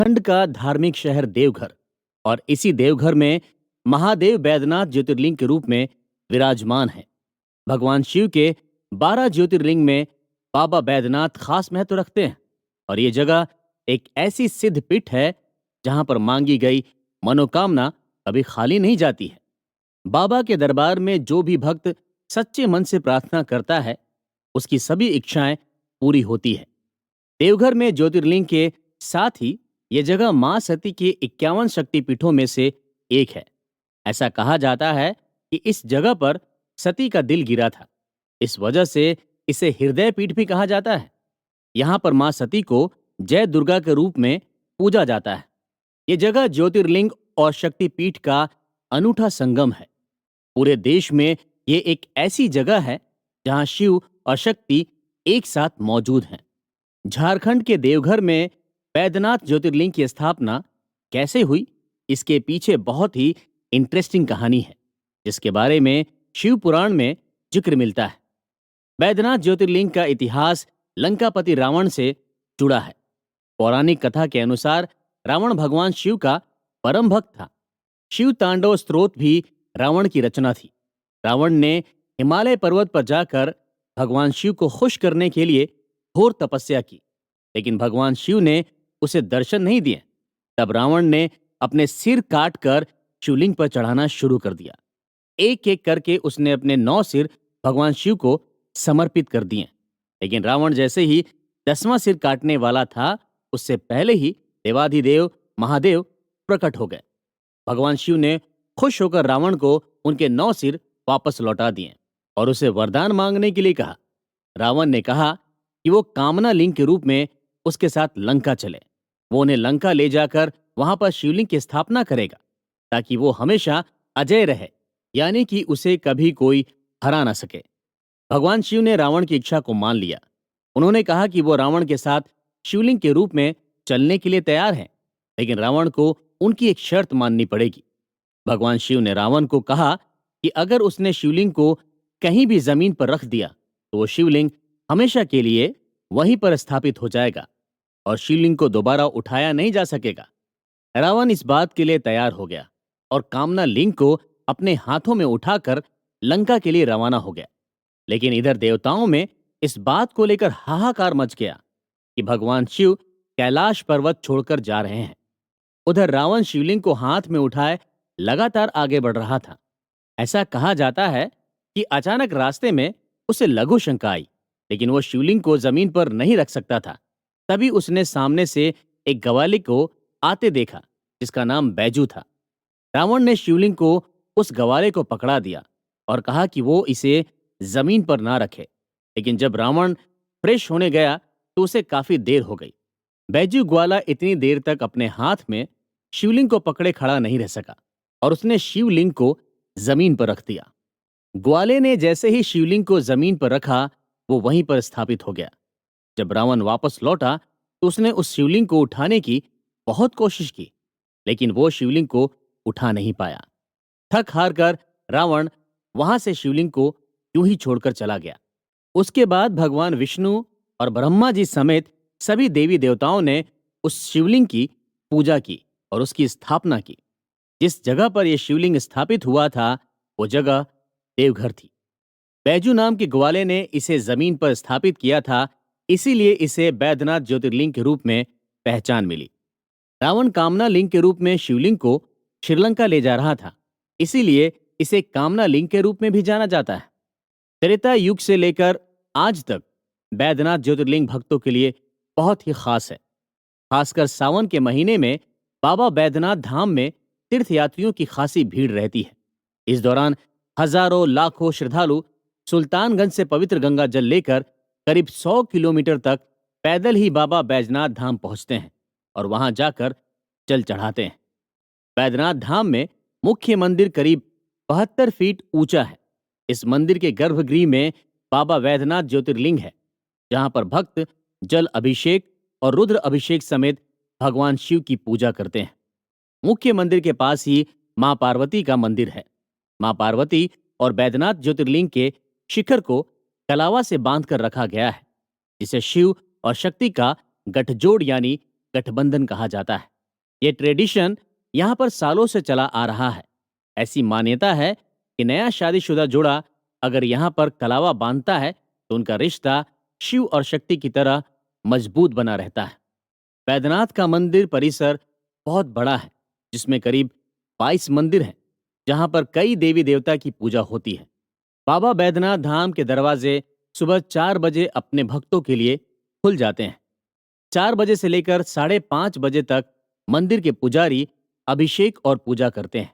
उत्तराखंड का धार्मिक शहर देवघर और इसी देवघर में महादेव बैद्यनाथ ज्योतिर्लिंग के रूप में विराजमान है। भगवान शिव के 12 ज्योतिर्लिंग में बाबा बैद्यनाथ खास महत्व रखते हैं और ये जगह एक ऐसी सिद्ध पीठ है जहां पर मांगी गई मनोकामना कभी खाली नहीं जाती है। बाबा के दरबार में जो भी भक्त सच्चे मन से प्रार्थना करता है उसकी सभी इच्छाएं पूरी होती है। देवघर में ज्योतिर्लिंग के साथ ही ये जगह मां सती के 51 शक्तिपीठों में से एक है। ऐसा कहा जाता है कि इस जगह पर सती का दिल गिरा था। इस वजह से इसे हृदय पीठ भी कहा जाता है। यहाँ पर मां सती को जय दुर्गा के रूप में पूजा जाता है। ये जगह ज्योतिर्लिंग और शक्तिपीठ का अनूठा संगम है। पूरे देश में ये एक ऐसी जगह है जहां शिव और शक्ति एक साथ मौजूद हैं। झारखंड के देवघर में बैद्यनाथ ज्योतिर्लिंग की स्थापना कैसे हुई, इसके पीछे बहुत ही इंटरेस्टिंग कहानी है जिसके बारे में शिव पुराण में जिक्र मिलता है। बैद्यनाथ ज्योतिर्लिंग का इतिहास लंकापति रावण से जुड़ा है। पौराणिक कथा के अनुसार रावण भगवान शिव का परम भक्त था। शिव तांडव स्तोत्र भी रावण की रचना थी। रावण ने हिमालय पर्वत पर जाकर भगवान शिव को खुश करने के लिए घोर तपस्या की, लेकिन भगवान शिव ने उसे दर्शन नहीं दिए। तब रावण ने अपने सिर काट कर शिवलिंग पर चढ़ाना शुरू कर दिया। एक एक करके उसने अपने 9 सिर भगवान शिव को समर्पित कर दिए, लेकिन रावण जैसे ही 10वां सिर काटने वाला था उससे पहले ही देवाधिदेव महादेव प्रकट हो गए। भगवान शिव ने खुश होकर रावण को उनके 9 सिर वापस लौटा दिए और उसे वरदान मांगने के लिए कहा। रावण ने कहा कि वो कामना लिंग के रूप में उसके साथ लंका चले। वो उन्हें लंका ले जाकर वहां पर शिवलिंग की स्थापना करेगा ताकि वो हमेशा अजय रहे, यानी कि उसे कभी कोई हरा ना सके। भगवान शिव ने रावण की इच्छा को मान लिया। उन्होंने कहा कि वो रावण के साथ शिवलिंग के रूप में चलने के लिए तैयार हैं, लेकिन रावण को उनकी एक शर्त माननी पड़ेगी। भगवान शिव ने रावण को कहा कि अगर उसने शिवलिंग को कहीं भी जमीन पर रख दिया तो वो शिवलिंग हमेशा के लिए वहीं पर स्थापित हो जाएगा और शिवलिंग को दोबारा उठाया नहीं जा सकेगा। रावण इस बात के लिए तैयार हो गया और कामना लिंग को अपने हाथों में उठाकर लंका के लिए रवाना हो गया। लेकिन इधर देवताओं में इस बात को लेकर हाहाकार मच गया कि भगवान शिव कैलाश पर्वत छोड़कर जा रहे हैं। उधर रावण शिवलिंग को हाथ में उठाए लगातार आगे बढ़ रहा था। ऐसा कहा जाता है कि अचानक रास्ते में उसे लघु शंका आई, लेकिन वो शिवलिंग को जमीन पर नहीं रख सकता था। तभी उसने सामने से एक ग्वाले को आते देखा जिसका नाम बैजू था। रावण ने शिवलिंग को उस ग्वाले को पकड़ा दिया और कहा कि वो इसे जमीन पर ना रखे, लेकिन जब रावण फ्रेश होने गया तो उसे काफी देर हो गई। बैजू ग्वाला इतनी देर तक अपने हाथ में शिवलिंग को पकड़े खड़ा नहीं रह सका और उसने शिवलिंग को जमीन पर रख दिया। ग्वाले ने जैसे ही शिवलिंग को जमीन पर रखा वो वहीं पर स्थापित हो गया। जब रावण वापस लौटा तो उसने उस शिवलिंग को उठाने की बहुत कोशिश की, लेकिन वो शिवलिंग को उठा नहीं पाया। थक हार कर रावण वहां से शिवलिंग को यूं ही छोड़कर चला गया। उसके बाद भगवान विष्णु और ब्रह्मा जी समेत सभी देवी देवताओं ने उस शिवलिंग की पूजा की और उसकी स्थापना की। जिस जगह पर यह शिवलिंग स्थापित हुआ था वो जगह देवघर थी। बैजू नाम के ग्वाले ने इसे जमीन पर स्थापित किया था, इसीलिए इसे बैद्यनाथ ज्योतिर्लिंग के रूप में पहचान मिली। रावण कामना लिंग के रूप में शिवलिंग को श्रीलंका ले जा रहा था, इसीलिए इसे कामना लिंग के रूप में भी जाना जाता है। त्रेता युग से लेकर आज तक बैद्यनाथ ज्योतिर्लिंग भक्तों के लिए बहुत ही खास है। खासकर सावन के महीने में बाबा बैद्यनाथ धाम में तीर्थयात्रियों की खासी भीड़ रहती है। इस दौरान हजारों लाखों श्रद्धालु सुल्तानगंज से पवित्र गंगा जल लेकर करीब 100 किलोमीटर तक पैदल ही बाबा बैजनाथ धाम पहुंचते हैं और वहां जाकर जल चढ़ाते हैं। बैद्यनाथ धाम में मुख्य मंदिर करीब 72 फीट ऊंचा है। इस मंदिर के गर्भगृह में बाबा बैद्यनाथ ज्योतिर्लिंग है, जहां पर भक्त जल अभिषेक और रुद्र अभिषेक समेत भगवान शिव की पूजा करते हैं। मुख्य मंदिर के पास ही मां पार्वती का मंदिर है। मां पार्वती और बैद्यनाथ ज्योतिर्लिंग के शिखर को कलावा से बांधकर रखा गया है, जिसे शिव और शक्ति का गठजोड़ यानी गठबंधन कहा जाता है। ये ट्रेडिशन यहाँ पर सालों से चला आ रहा है। ऐसी मान्यता है कि नया शादीशुदा जोड़ा अगर यहाँ पर कलावा बांधता है तो उनका रिश्ता शिव और शक्ति की तरह मजबूत बना रहता है। बैद्यनाथ का मंदिर परिसर बहुत बड़ा है, जिसमें करीब 22 मंदिर हैं, जहाँ पर कई देवी देवता की पूजा होती है। बाबा बैद्यनाथ धाम के दरवाजे सुबह 4 बजे अपने भक्तों के लिए खुल जाते हैं। 4 बजे से लेकर 5:30 बजे तक मंदिर के पुजारी अभिषेक और पूजा करते हैं।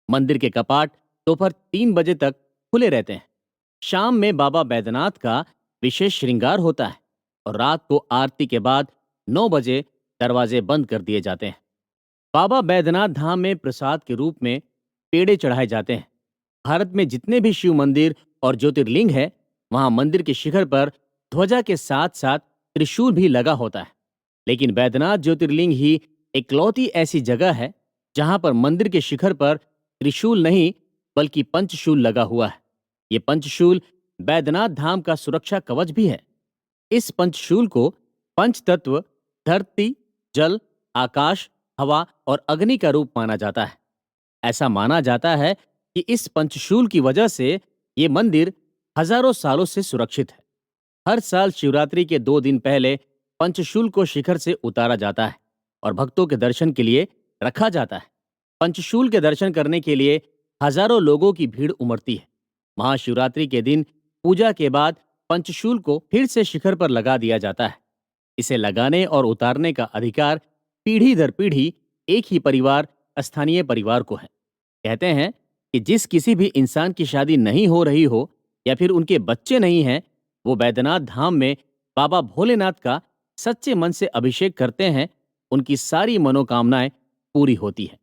मंदिर के कपाट दोपहर 3 बजे तक खुले रहते हैं। शाम में बाबा बैद्यनाथ का विशेष श्रृंगार होता है और रात को आरती के बाद 9 बजे दरवाजे बंद कर दिए जाते हैं। बाबा बैद्यनाथ धाम में प्रसाद के रूप में पेड़े चढ़ाए जाते हैं। भारत में जितने भी शिव मंदिर और ज्योतिर्लिंग है, वहां मंदिर के शिखर पर ध्वजा के साथ साथ त्रिशूल भी लगा होता है। लेकिन बैद्यनाथ ज्योतिर्लिंग ही इकलौती ऐसी जगह है जहां पर मंदिर के शिखर पर त्रिशूल नहीं बल्कि पंचशूल लगा हुआ है। ये पंचशूल बैद्यनाथ धाम का सुरक्षा कवच भी है। इस पंचशूल को पंच तत्व धरती, जल, आकाश, हवा और अग्नि का रूप माना जाता है। ऐसा माना जाता है कि इस पंचशूल की वजह से ये मंदिर हजारों सालों से सुरक्षित है। हर साल शिवरात्रि के 2 दिन पहले पंचशूल को शिखर से उतारा जाता है और भक्तों के दर्शन के लिए रखा जाता है। पंचशूल के दर्शन करने के लिए हजारों लोगों की भीड़ उमड़ती है। महाशिवरात्रि के दिन पूजा के बाद पंचशूल को फिर से शिखर पर लगा दिया जाता है। इसे लगाने और उतारने का अधिकार पीढ़ी दर पीढ़ी एक ही परिवार, स्थानीय परिवार को है। कहते हैं कि जिस किसी भी इंसान की शादी नहीं हो रही हो या फिर उनके बच्चे नहीं हैं, वो बैद्यनाथ धाम में बाबा भोलेनाथ का सच्चे मन से अभिषेक करते हैं, उनकी सारी मनोकामनाएं पूरी होती है।